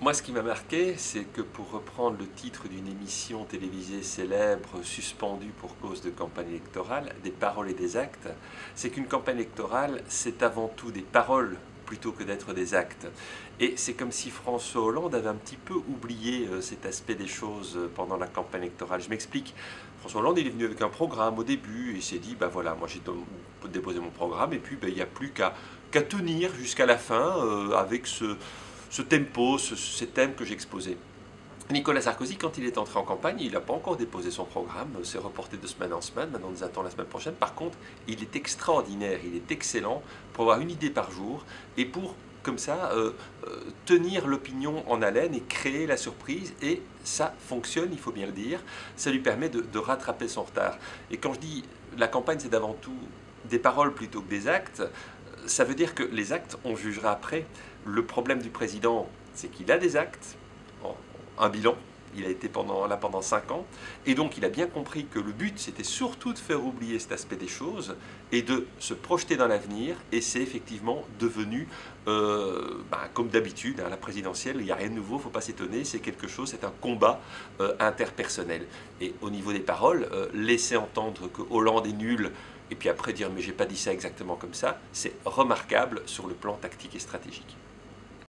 Moi, ce qui m'a marqué, c'est que pour reprendre le titre d'une émission télévisée célèbre, suspendue pour cause de campagne électorale, des paroles et des actes, c'est qu'une campagne électorale, c'est avant tout des paroles plutôt que d'être des actes. Et c'est comme si François Hollande avait un petit peu oublié cet aspect des choses pendant la campagne électorale. Je m'explique. François Hollande, il est venu avec un programme au début, et il s'est dit, ben voilà, moi j'ai déposé mon programme, et puis ben, il n'y a plus qu'à tenir jusqu'à la fin avec ce tempo, ces thèmes que j'exposais. Nicolas Sarkozy, quand il est entré en campagne, il n'a pas encore déposé son programme, c'est reporté de semaine en semaine, maintenant on nous attend la semaine prochaine. Par contre, il est extraordinaire, il est excellent pour avoir une idée par jour et pour, comme ça, tenir l'opinion en haleine et créer la surprise. Et ça fonctionne, il faut bien le dire, ça lui permet de rattraper son retard. Et quand je dis la campagne, c'est d'avant tout des paroles plutôt que des actes, ça veut dire que les actes, on jugera après. Le problème du président, c'est qu'il a des actes, un bilan, il a été là pendant 5 ans, et donc il a bien compris que le but, c'était surtout de faire oublier cet aspect des choses et de se projeter dans l'avenir, et c'est effectivement devenu, comme d'habitude, la présidentielle, il n'y a rien de nouveau, il ne faut pas s'étonner, c'est quelque chose, c'est un combat interpersonnel. Et au niveau des paroles, laisser entendre que Hollande est nul, et puis après dire mais j'ai pas dit ça exactement comme ça, c'est remarquable sur le plan tactique et stratégique.